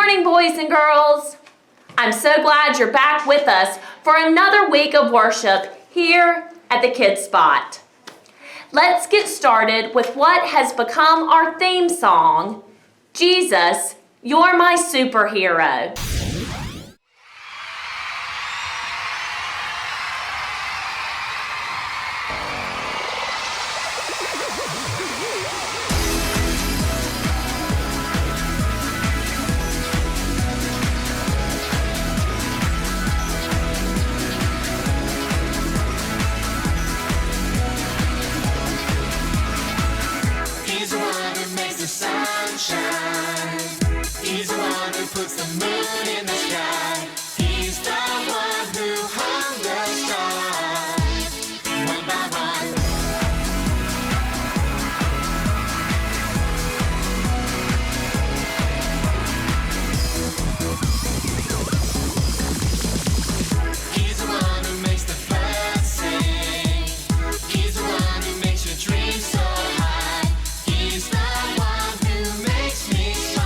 morning, boys and girls. I'm so glad you're back with us for another week of worship here at the Kids Spot. Let's get started with what has become our theme song, Jesus, You're My Superhero. He's the one who puts the moon in the sky. He's the one who hung the stars one by one. He's the one who makes the birds sing. He's the one who makes your dreams so high. He's the one who makes me smile.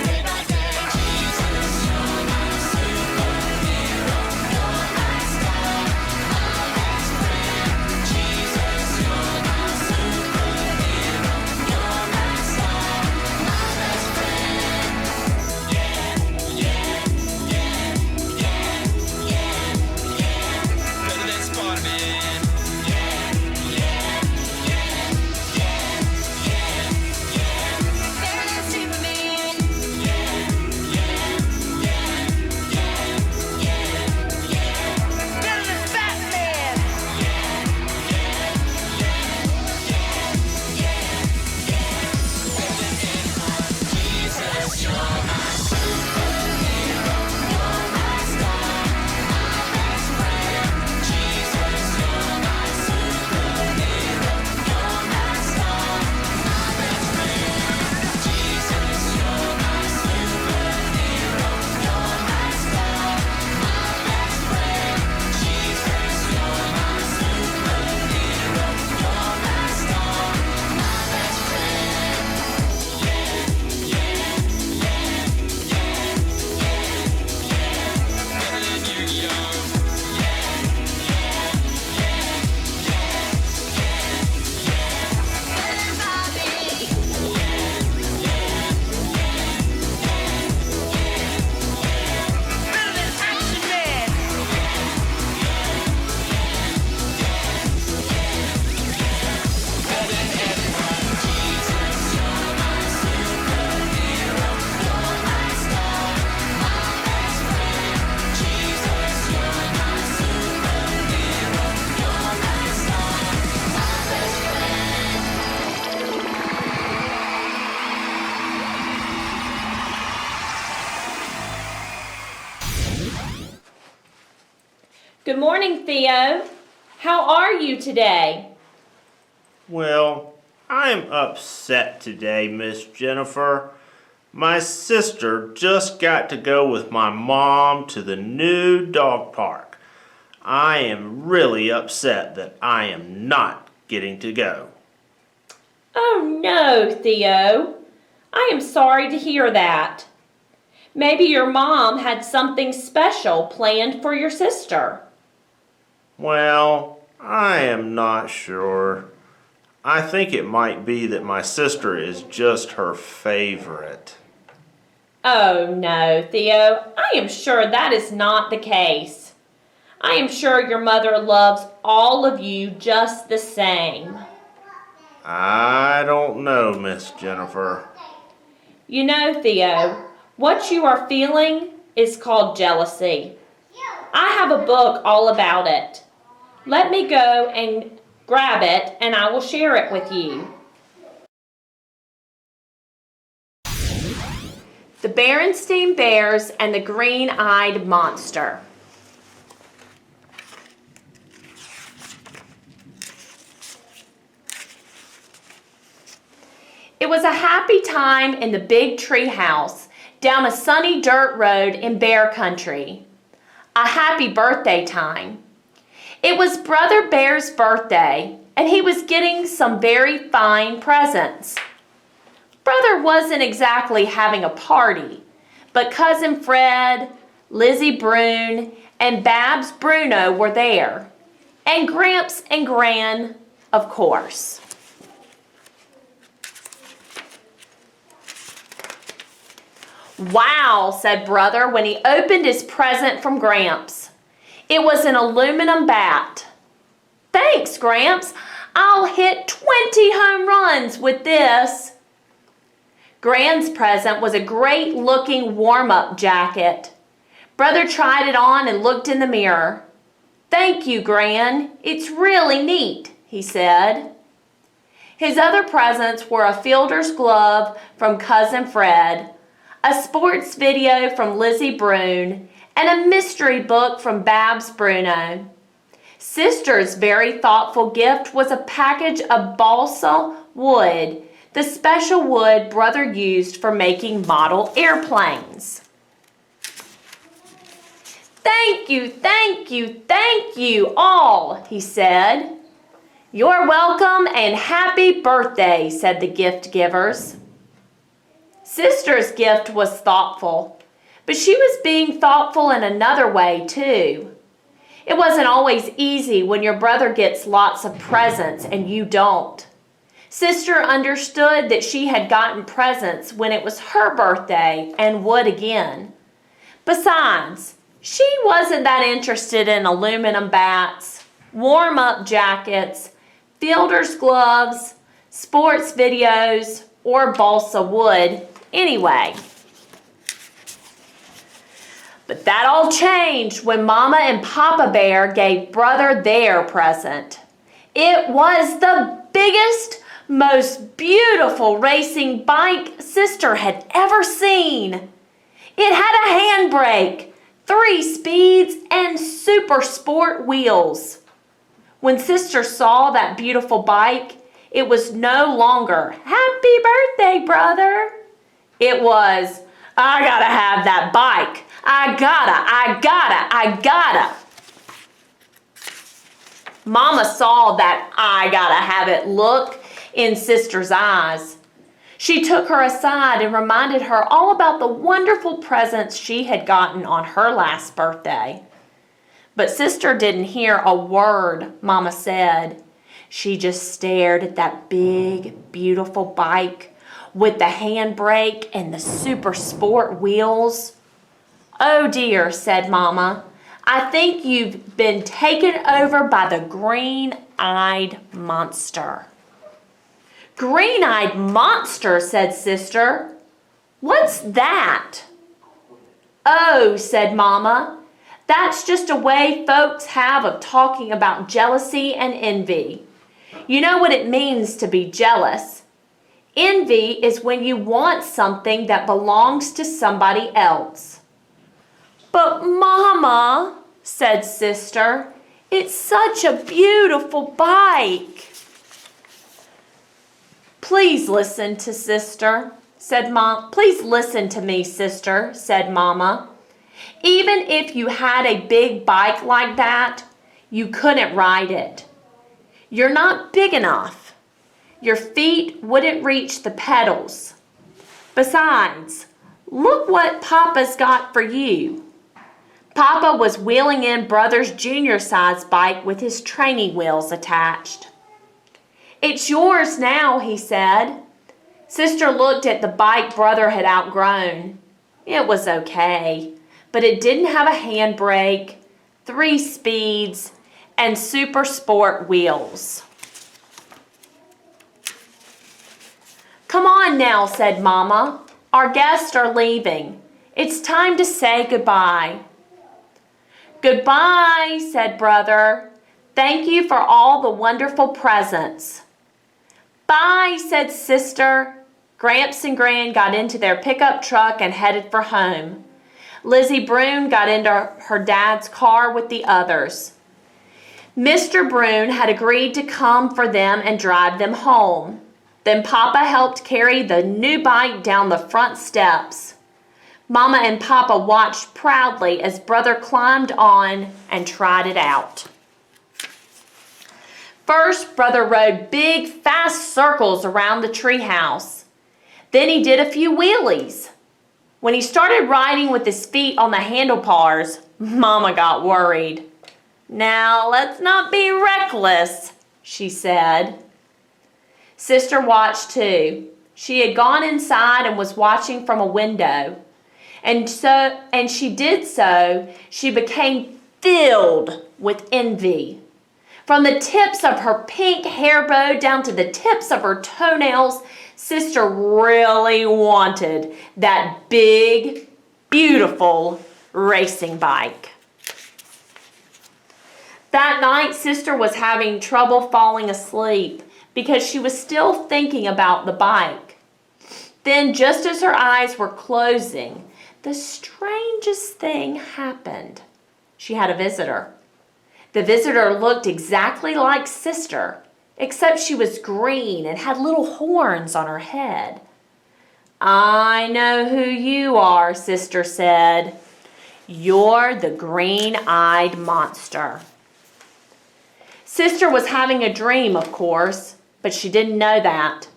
Day by day, Jesus, you're my superhero. You're my star, my best friend. Jesus, you're my superhero. You're my star, my best friend. Yeah, yeah, yeah, yeah, yeah, yeah. Better than Spider-Man. Yeah, yeah, yeah, yeah, yeah, yeah. Better than Superman. Yeah, yeah, yeah, yeah, yeah, yeah. Better than Batman. Yeah, yeah, yeah, yeah, yeah, yeah. Better than anyone. Jesus, you're my superhero. You're my star, my best friend. Jesus, you're my superhero. You're my star, my best friend. Jesus, you're my superhero. You're my star, my best friend. Jesus, you're my superhero. You're my star, my best friend. Yeah, yeah, yeah, yeah, yeah, yeah. Better than Yu-Gi-Oh! Yeah, yeah, yeah, yeah, yeah, yeah. Better than Bobby. Yeah, yeah, yeah, yeah, yeah, yeah. Better than Action Man. Better than anyone. Jesus, you're my superhero. You're my star, my best friend. Jesus, you're my superhero. You're my star, my best friend. Good morning, Theo. How are you today? Well, I'm upset today, Miss Jennifer. My sister just got to go with my mom to the new dog park. I am really upset that I am not getting to go. Oh no, Theo. I am sorry to hear that. Maybe your mom had something special planned for your sister. Well, I am not sure. I think it might be that my sister is just her favorite. Oh no, Theo. I am sure that is not the case. I am sure your mother loves all of you just the same. I don't know, Miss Jennifer. You know, Theo, what you are feeling is called jealousy. I have a book all about it. Let me go and grab it and I will share it with you. The Berenstain Bears and the Green-Eyed Monster. It was a happy time in the big tree house down a sunny dirt road in Bear Country. A happy birthday time. It was Brother Bear's birthday, and he was getting some very fine presents. Brother wasn't exactly having a party, but Cousin Fred, Lizzie Brune, and Babs Bruno were there. And Gramps and Gran, of course. "Wow," said Brother when he opened his present from Gramps. It was an aluminum bat. "Thanks, Gramps. I'll hit 20 home runs with this." Gran's present was a great-looking warm-up jacket. Brother tried it on and looked in the mirror. "Thank you, Gran. It's really neat," he said. His other presents were a fielder's glove from Cousin Fred, a sports video from Lizzie Brune, and a mystery book from Babs Bruno. Sister's very thoughtful gift was a package of balsa wood, the special wood Brother used for making model airplanes. "Thank you, thank you, thank you all," he said. "You're welcome and happy birthday," said the gift givers. Sister's gift was thoughtful, but she was being thoughtful in another way too. It wasn't always easy when your brother gets lots of presents and you don't. Sister understood that she had gotten presents when it was her birthday and would again. Besides, she wasn't that interested in aluminum bats, warm-up jackets, fielder's gloves, sports videos, or balsa wood anyway. But that all changed when Mama and Papa Bear gave Brother their present. It was the biggest, most beautiful racing bike Sister had ever seen. It had a handbrake, 3 speeds, and super sport wheels. When Sister saw that beautiful bike, it was no longer, "Happy birthday, brother." It was, "I gotta have that bike. I gotta. Mama saw that "I gotta have it" look in Sister's eyes. She took her aside and reminded her all about the wonderful presents she had gotten on her last birthday. But Sister didn't hear a word Mama said. She just stared at that big, beautiful bike with the handbrake and the super sport wheels. "Oh dear," said Mama, "I think you've been taken over by the green-eyed monster." "Green-eyed monster," said Sister. "What's that?" "Oh," said Mama, "that's just a way folks have of talking about jealousy and envy. You know what it means to be jealous. Envy is when you want something that belongs to somebody else." "But Mama," said Sister, "it's such a beautiful bike." "Please listen to Sister," said Mom. "Please listen to me, Sister," said Mama. "Even if you had a big bike like that, you couldn't ride it. You're not big enough. Your feet wouldn't reach the pedals. Besides, look what Papa's got for you." Papa was wheeling in Brother's junior-sized bike with his training wheels attached. "It's yours now," he said. Sister looked at the bike Brother had outgrown. It was okay, but it didn't have a handbrake, 3 speeds, and super sport wheels. "Come on now," said Mama. "Our guests are leaving. It's time to say goodbye." "Goodbye," said Brother. "Thank you for all the wonderful presents." "Bye," said Sister. Gramps and Gran got into their pickup truck and headed for home. Lizzie Brune got into her dad's car with the others. Mr. Brune had agreed to come for them and drive them home. Then Papa helped carry the new bike down the front steps. Mama and Papa watched proudly as Brother climbed on and tried it out. First, Brother rode big, fast circles around the treehouse. Then he did a few wheelies. When he started riding with his feet on the handlebars, Mama got worried. "Now, let's not be reckless," she said. Sister watched too. She had gone inside and was watching from a window. And she did so, she became filled with envy. From the tips of her pink hair bow down to the tips of her toenails, Sister really wanted that big, beautiful racing bike. That night, Sister was having trouble falling asleep because she was still thinking about the bike. Then, just as her eyes were closing, the strangest thing happened. She had a visitor. The visitor looked exactly like Sister, except she was green and had little horns on her head. "I know who you are," Sister said. "You're the green-eyed monster." Sister was having a dream, of course, but she didn't know that.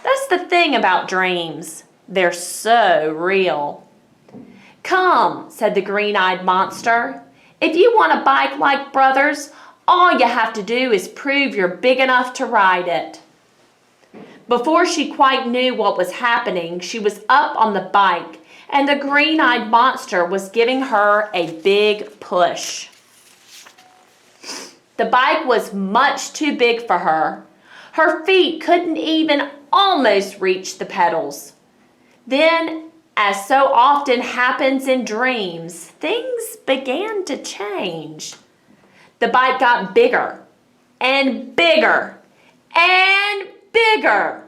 That's the thing about dreams. They're so real. "Come," said the green-eyed monster. "If you want a bike like Brother's, all you have to do is prove you're big enough to ride it." Before she quite knew what was happening, she was up on the bike, and the green-eyed monster was giving her a big push. The bike was much too big for her. Her feet couldn't even almost reach the pedals. Then, as so often happens in dreams, things began to change. The bike got bigger and bigger and bigger.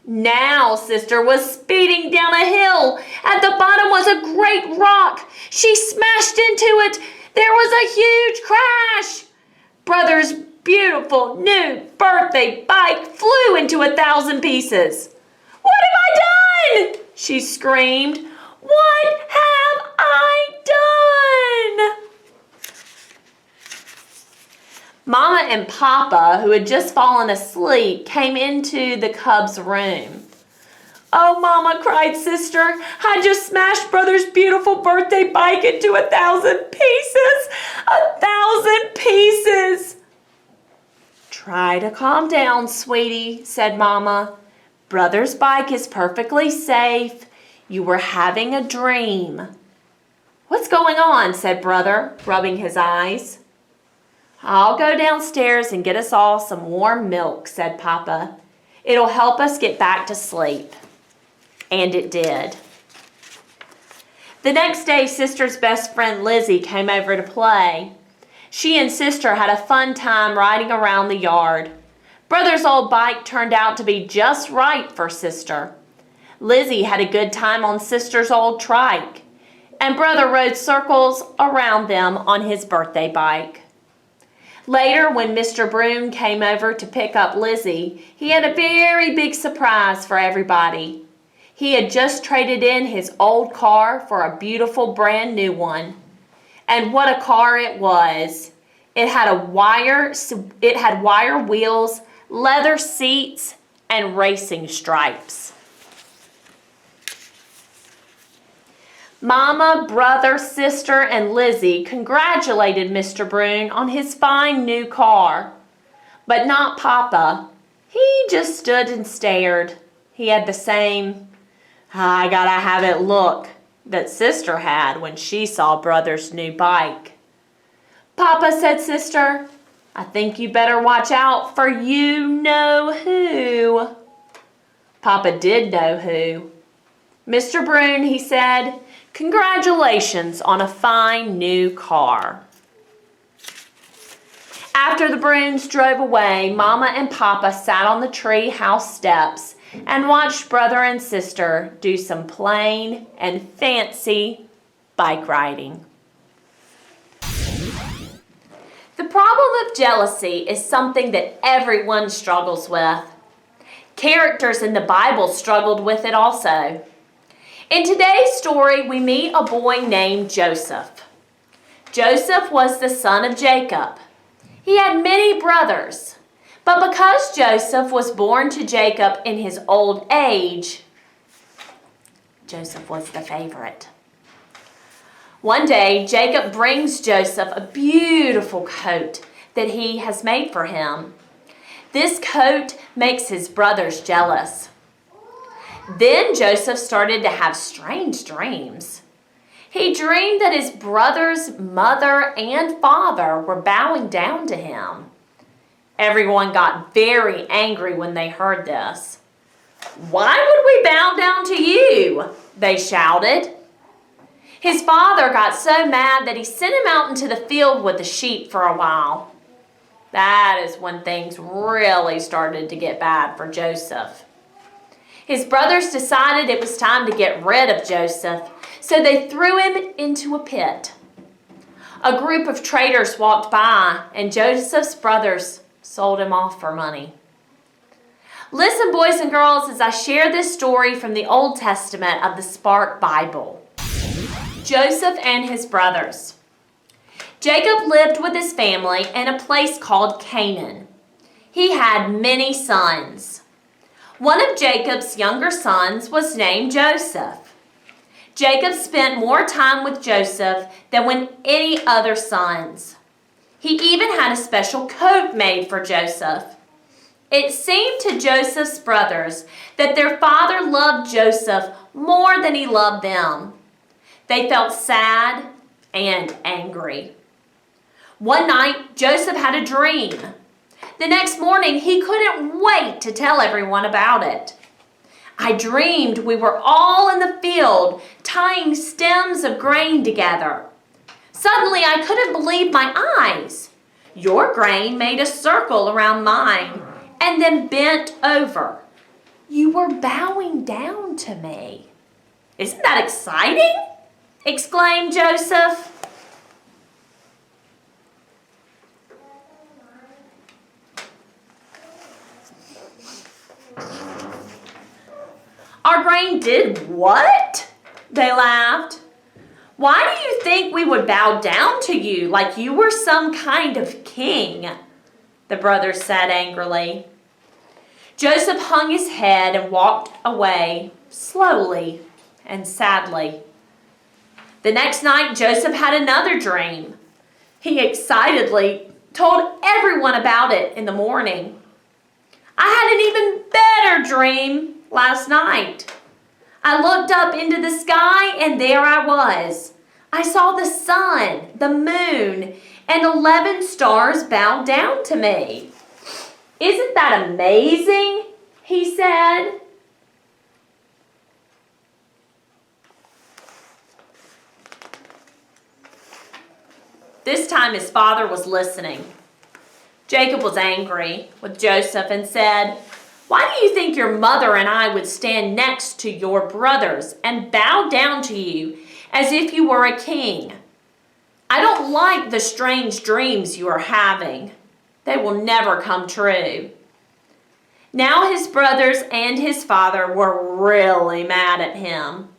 Now Sister was speeding down a hill. At the bottom was a great rock. She smashed into it. There was a huge crash. Brother's beautiful new birthday bike flew into 1,000 pieces. "What have I done?" she screamed. "What have I done?" Mama and Papa, who had just fallen asleep, came into the cub's room. "Oh, Mama," cried Sister, "I just smashed Brother's beautiful birthday bike into 1,000 pieces. 1,000 pieces. "Try to calm down, sweetie," said Mama. "Brother's bike is perfectly safe. You were having a dream." "What's going on?" said Brother, rubbing his eyes. "I'll go downstairs and get us all some warm milk," said Papa. "It'll help us get back to sleep." And it did. The next day, Sister's best friend Lizzie came over to play. She and Sister had a fun time riding around the yard. Brother's old bike turned out to be just right for Sister. Lizzie had a good time on Sister's old trike, and Brother rode circles around them on his birthday bike. Later, when Mr. Broom came over to pick up Lizzie, he had a very big surprise for everybody. He had just traded in his old car for a beautiful brand new one. And what a car it was. It had wire wheels, leather seats, and racing stripes. Mama, Brother, Sister, and Lizzie congratulated Mr. Broom on his fine new car. But not Papa. He just stood and stared. He had the same, "I gotta have it" look that Sister had when she saw Brother's new bike. "Papa," said Sister, "I think you better watch out for you-know-who." Papa did know who. "Mr. Broom," he said, "congratulations on a fine new car." After the Brooms drove away, Mama and Papa sat on the tree house steps and watched Brother and Sister do some plain and fancy bike riding. The problem of jealousy is something that everyone struggles with. Characters in the Bible struggled with it also. In today's story, we meet a boy named Joseph. Joseph was the son of Jacob. He had many brothers. But because Joseph was born to Jacob in his old age, Joseph was the favorite. One day, Jacob brings Joseph a beautiful coat that he has made for him. This coat makes his brothers jealous. Then Joseph started to have strange dreams. He dreamed that his brother's mother and father were bowing down to him. Everyone got very angry when they heard this. "Why would we bow down to you?" they shouted. His father got so mad that he sent him out into the field with the sheep for a while. That is when things really started to get bad for Joseph. His brothers decided it was time to get rid of Joseph, so they threw him into a pit. A group of traders walked by, and Joseph's brothers sold him off for money. Listen, boys and girls, as I share this story from the Old Testament of the Spark Bible. Joseph and his brothers. Jacob lived with his family in a place called Canaan. He had many sons. One of Jacob's younger sons was named Joseph. Jacob spent more time with Joseph than with any other sons. He even had a special coat made for Joseph. It seemed to Joseph's brothers that their father loved Joseph more than he loved them. They felt sad and angry. One night, Joseph had a dream. The next morning, he couldn't wait to tell everyone about it. "I dreamed we were all in the field tying stems of grain together. Suddenly, I couldn't believe my eyes. Your grain made a circle around mine and then bent over. You were bowing down to me." "Isn't that exciting?" exclaimed Joseph. "Our grain did what?" they laughed. "Why do you think we would bow down to you like you were some kind of king?" the brothers said angrily. Joseph hung his head and walked away slowly and sadly. The next night, Joseph had another dream. He excitedly told everyone about it in the morning. "I had an even better dream last night. I looked up into the sky and there I was. I saw the sun, the moon, and 11 stars bowed down to me." "Isn't that amazing?" he said. This time his father was listening. Jacob was angry with Joseph and said, "Why do you think your mother and I would stand next to your brothers and bow down to you as if you were a king? I don't like the strange dreams you are having. They will never come true." Now his brothers and his father were really mad at him.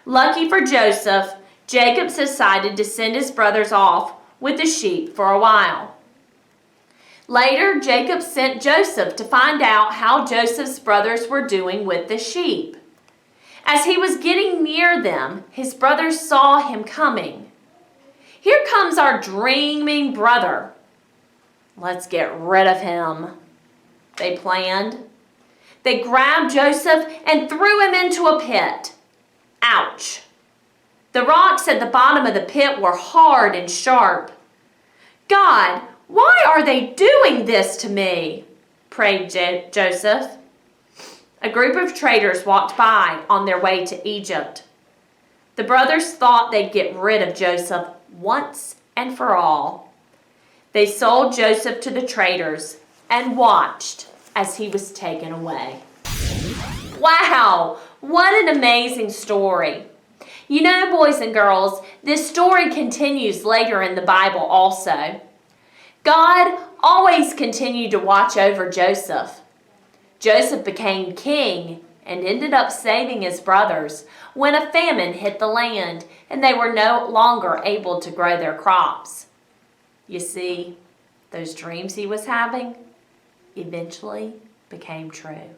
Lucky for Joseph, Jacob decided to send his brothers off with the sheep for a while. Later, Jacob sent Joseph to find out how Joseph's brothers were doing with the sheep. As he was getting near them, his brothers saw him coming. "Here comes our dreaming brother. Let's get rid of him," they planned. They grabbed Joseph and threw him into a pit. Ouch! The rocks at the bottom of the pit were hard and sharp. "God, why are they doing this to me?" prayed Joseph. A group of traders walked by on their way to Egypt. The brothers thought they'd get rid of Joseph once and for all. They sold Joseph to the traders and watched as he was taken away. Wow, what an amazing story. You know, boys and girls, this story continues later in the Bible also. God always continued to watch over Joseph. Joseph became king and ended up saving his brothers when a famine hit the land and they were no longer able to grow their crops. You see, those dreams he was having eventually became true.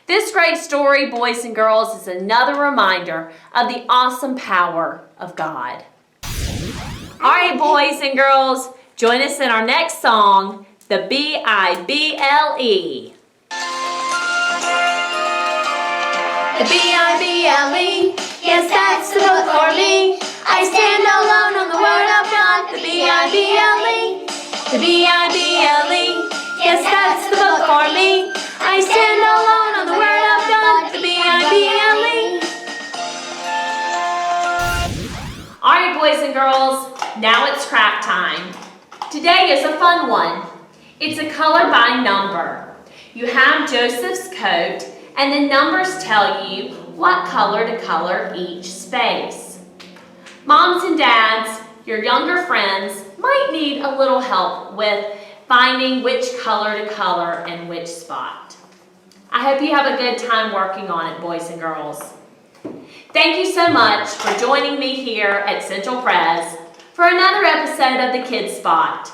This great story, boys and girls, is another reminder of the awesome power of God. All right, boys and girls, join us in our next song, the B-I-B-L-E. The B-I-B-L-E, yes, that's the book for me. I stand alone on the Word of God, the B-I-B-L-E. The B-I-B-L-E, yes, that's the book for me. I stand alone on the Word of God, the B-I-B-L-E. All right, boys and girls, now it's craft time. Today is a fun one. It's a color by number. You have Joseph's coat, and the numbers tell you what color to color each space. Moms and dads, your younger friends might need a little help with finding which color to color in which spot. I hope you have a good time working on it, boys and girls. Thank you so much for joining me here at Central Pres for another episode of the Kids Spot.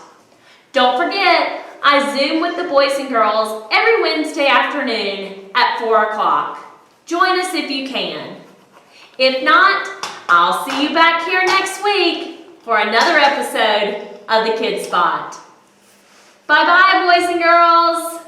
Don't forget, I Zoom with the boys and girls every Wednesday afternoon at 4 o'clock. Join us if you can. If not, I'll see you back here next week for another episode of the Kids Spot. Bye-bye, boys and girls.